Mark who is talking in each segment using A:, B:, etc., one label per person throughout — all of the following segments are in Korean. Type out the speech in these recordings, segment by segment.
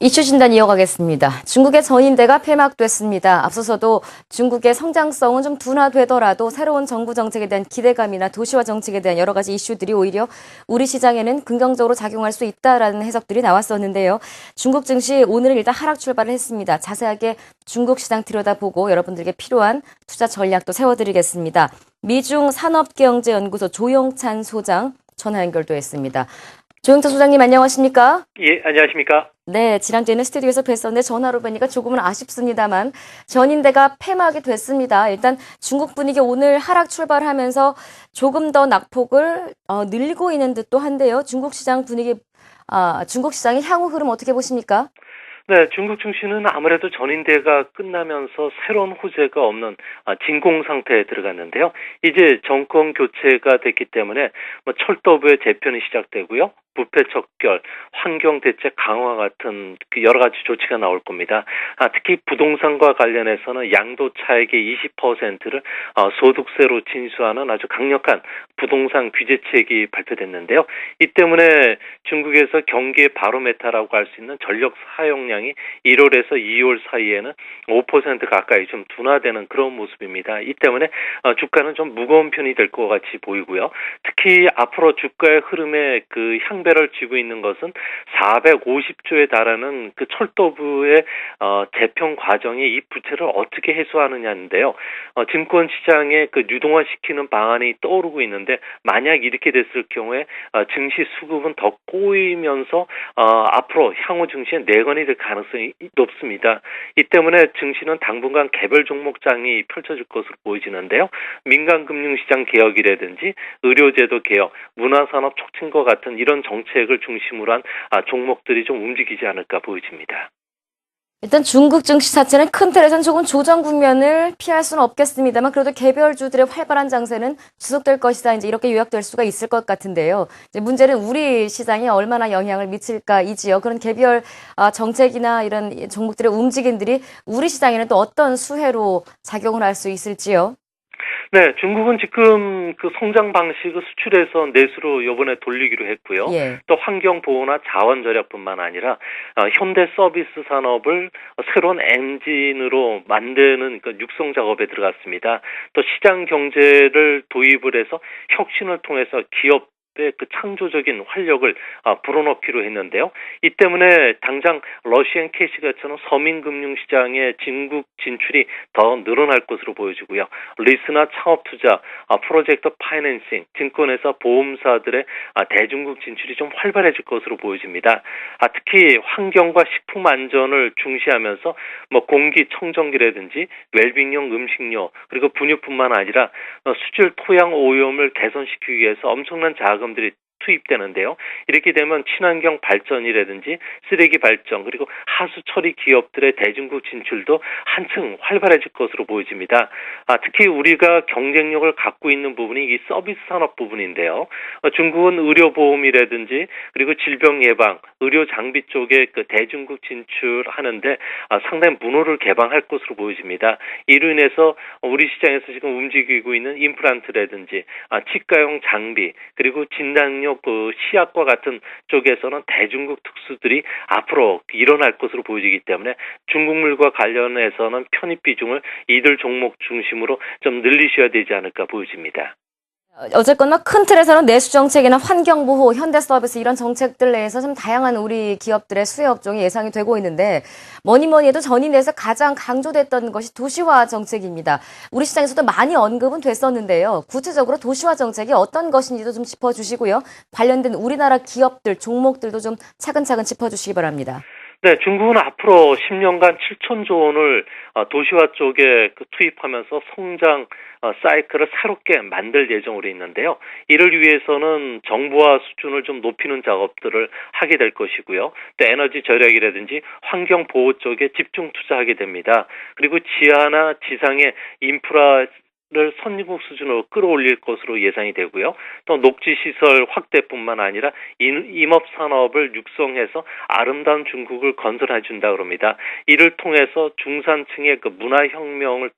A: 이슈 진단 이어가겠습니다. 중국의 전인대가 폐막됐습니다. 앞서서도 중국의 성장성은 좀 둔화되더라도 새로운 정부 정책에 대한 기대감이나 도시화 정책에 대한 여러 가지 이슈들이 오히려 우리 시장에는 긍정적으로 작용할 수 있다라는 해석들이 나왔었는데요. 중국 증시 오늘은 일단 하락 출발을 했습니다. 자세하게 중국 시장 들여다보고 여러분들에게 필요한 투자 전략도 세워드리겠습니다. 미중 산업경제연구소 조영찬 소장 전화 연결도 했습니다. 조영찬 소장님 안녕하십니까?
B: 예, 안녕하십니까?
A: 네, 지난주에는 스튜디오에서 뵀었는데 전화로 뵈니까 조금은 아쉽습니다만 전인대가 폐막이 됐습니다. 일단 중국 분위기 오늘 하락 출발하면서 조금 더 낙폭을 늘리고 있는 듯도 한데요. 중국 시장 분위기, 중국 시장의 향후 흐름 어떻게 보십니까?
B: 네, 중국 증시는 아무래도 전인대가 끝나면서 새로운 호재가 없는 진공 상태에 들어갔는데요. 이제 정권 교체가 됐기 때문에 철도부의 재편이 시작되고요. 부패 척결, 환경 대책 강화 같은 여러 가지 조치가 나올 겁니다. 특히 부동산과 관련해서는 양도 차익의 20%를 소득세로 징수하는 아주 강력한 부동산 규제책이 발표됐는데요. 이 때문에 중국에서 경기의 바로메타라고 할 수 있는 전력 사용량이 1월에서 2월 사이에는 5% 가까이 좀 둔화되는 그런 모습입니다. 이 때문에 주가는 좀 무거운 편이 될 것 같이 보이고요. 특히 앞으로 주가의 흐름에 그 향배를 쥐고 있는 것은 450조에 달하는 그 철도부의 재편 과정이 이 부채를 어떻게 해소하느냐인데요. 증권 시장에 그 유동화시키는 방안이 떠오르고 있는데 만약 이렇게 됐을 경우에 증시 수급은 더 꼬이면서 앞으로 향후 증시에 내건이 될 가능성이 높습니다. 이 때문에 증시는 당분간 개별 종목장이 펼쳐질 것으로 보여지는데요. 민간금융시장 개혁이라든지 의료제도 개혁, 문화산업 촉진과 같은 이런 정책을 중심으로 한 종목들이 좀 움직이지 않을까 보여집니다.
A: 일단 중국 증시 자체는 큰 틀에서는 조금 조정 국면을 피할 수는 없겠습니다만 그래도 개별주들의 활발한 장세는 지속될 것이다. 이제 이렇게 요약될 수가 있을 것 같은데요. 이제 문제는 우리 시장에 얼마나 영향을 미칠까이지요. 그런 개별 정책이나 이런 종목들의 움직임들이 우리 시장에는 또 어떤 수혜로 작용을 할 수 있을지요.
B: 네, 중국은 지금 그 성장 방식을 수출해서 내수로 이번에 돌리기로 했고요.
A: 예.
B: 또 환경 보호나 자원 절약뿐만 아니라 현대 서비스 산업을 새로운 엔진으로 만드는 그 육성 작업에 들어갔습니다. 또 시장 경제를 도입을 해서 혁신을 통해서 기업 그 창조적인 활력을 불어넣기로 했는데요. 이 때문에 당장 러시안 캐시같처럼 서민금융시장의 중국 진출이 더 늘어날 것으로 보여지고요. 리스나 창업투자, 프로젝트 파이낸싱, 증권회사, 보험사들의 대중국 진출이 좀 활발해질 것으로 보여집니다. 특히 환경과 식품 안전을 중시하면서 공기청정기라든지 웰빙용 음식료 그리고 분유뿐만 아니라 수질 토양 오염을 개선시키기 위해서 엄청난 자금들이 투입되는데요. 이렇게 되면 친환경 발전이라든지 쓰레기 발전 그리고 하수 처리 기업들의 대중국 진출도 한층 활발해질 것으로 보여집니다. 특히 우리가 경쟁력을 갖고 있는 부분이 이 서비스 산업 부분인데요. 중국은 의료보험이라든지 그리고 질병 예방, 의료 장비 쪽에 그 대중국 진출하는데 상당히 문호를 개방할 것으로 보여집니다. 이로 인해서 우리 시장에서 지금 움직이고 있는 임플란트라든지 치과용 장비 그리고 진단용 그 시약과 같은 쪽에서는 대중국 특수들이 앞으로 일어날 것으로 보여지기 때문에 중국물과 관련해서는 편입 비중을 이들 종목 중심으로 좀 늘리셔야 되지 않을까 보여집니다.
A: 어쨌거나 큰 틀에서는 내수 정책이나 환경 보호, 현대 서비스 이런 정책들 내에서 좀 다양한 우리 기업들의 수혜 업종이 예상이 되고 있는데 뭐니 해도 전인대에서 가장 강조됐던 것이 도시화 정책입니다. 우리 시장에서도 많이 언급은 됐었는데요. 구체적으로 도시화 정책이 어떤 것인지도 좀 짚어주시고요. 관련된 우리나라 기업들, 종목들도 좀 차근차근 짚어주시기 바랍니다.
B: 네, 중국은 앞으로 10년간 7천조 원을 도시화 쪽에 투입하면서 성장 사이클을 새롭게 만들 예정으로 있는데요. 이를 위해서는 정부화 수준을 좀 높이는 작업들을 하게 될 것이고요. 또 에너지 절약이라든지 환경 보호 쪽에 집중 투자하게 됩니다. 그리고 지하나 지상의 인프라 를 선진국 수준으로 끌어올릴 것으로 예상이 되고요. 또 녹지시설 확대뿐만 아니라 임업산업을 육성해서 아름다운 중국을 건설해 준다 그럽니다. 이를 통해서 중산층의 그 문화혁명을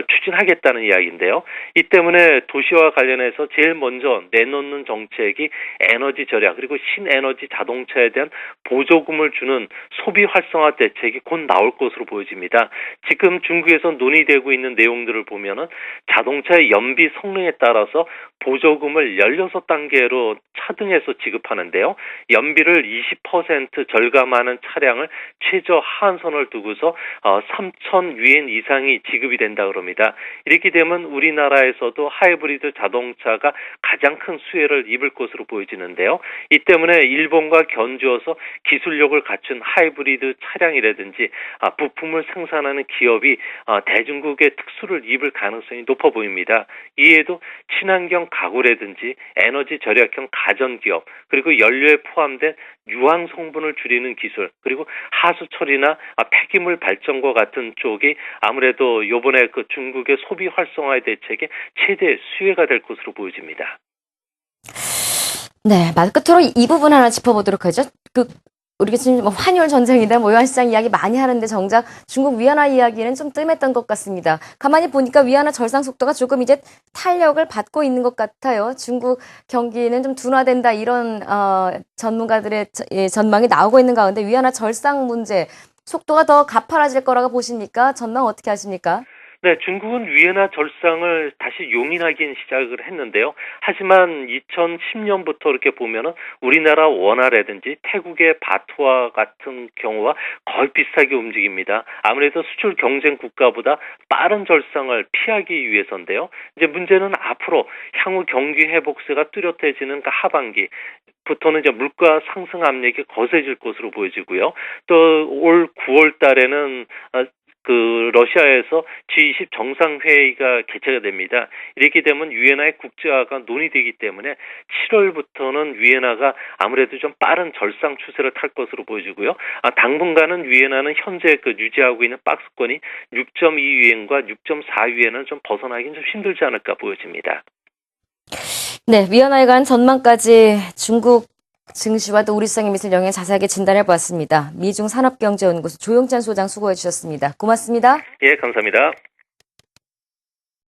B: 추진하겠다는 이야기인데요. 이 때문에 도시와 관련해서 제일 먼저 내놓는 정책이 에너지 절약 그리고 신에너지 자동차에 대한 보조금을 주는 소비 활성화 대책이 곧 나올 것으로 보여집니다. 지금 중국에서 논의되고 있는 내용들을 보면은 자동차의 연비 성능에 따라서 보조금을 16단계로 차등해서 지급하는데요. 연비를 20% 절감하는 차량을 최저 하한선을 두고서 3,000위엔 이상이 지급이 된다 그럽니다. 이렇게 되면 우리나라에서도 하이브리드 자동차가 가장 큰 수혜를 입을 것으로 보여지는데요. 이 때문에 일본과 견주어서 기술력을 갖춘 하이브리드 차량이라든지 부품을 생산하는 기업이 대중국의 특수를 입을 가능성이 높아 보입니다. 이에도 친환경 가구라든지 에너지 절약형 가전기업 그리고 연료에 포함된 유황 성분을 줄이는 기술 그리고 하수 처리나 폐기물 발전과 같은 쪽이 아무래도 이번에 그 중국의 소비 활성화의 대책의 최대 수혜가 될 것으로 보여집니다.
A: 네, 끝으로 이 부분 하나 짚어보도록 하죠. 우리가 지금 뭐 환율 전쟁이다, 뭐 외환시장 이야기 많이 하는데 정작 중국 위안화 이야기는 좀 뜸했던 것 같습니다. 가만히 보니까 위안화 절상 속도가 조금 이제 탄력을 받고 있는 것 같아요. 중국 경기는 좀 둔화된다 이런 전문가들의 전망이 나오고 있는 가운데 위안화 절상 문제 속도가 더 가파라질 거라고 보십니까? 전망 어떻게 하십니까?
B: 네, 중국은 위엔화 절상을 다시 용인하긴 시작을 했는데요. 하지만 2010년부터 이렇게 보면은 우리나라 원화라든지 태국의 바트와 같은 경우와 거의 비슷하게 움직입니다. 아무래도 수출 경쟁 국가보다 빠른 절상을 피하기 위해서인데요. 이제 문제는 앞으로 향후 경기 회복세가 뚜렷해지는 하반기. 부터는 이제 물가 상승 압력이 거세질 것으로 보여지고요. 또 올 9월 달에는 러시아에서 G20 정상회의가 개최가 됩니다. 이렇게 되면 위엔화의 국제화가 논의되기 때문에 7월부터는 위엔화가 아무래도 좀 빠른 절상 추세를 탈 것으로 보여지고요. 당분간은 위엔화는 현재 유지하고 있는 박스권이 6.2위엔과 6.4위엔은 좀 벗어나긴 좀 힘들지 않을까 보여집니다.
A: 네, 위안화에 관한 전망까지 중국 증시와 또 우리 시장에 미칠 영향 자세하게 진단해 보았습니다. 미중 산업경제연구소 조용찬 소장 수고해 주셨습니다. 고맙습니다.
B: 예, 감사합니다.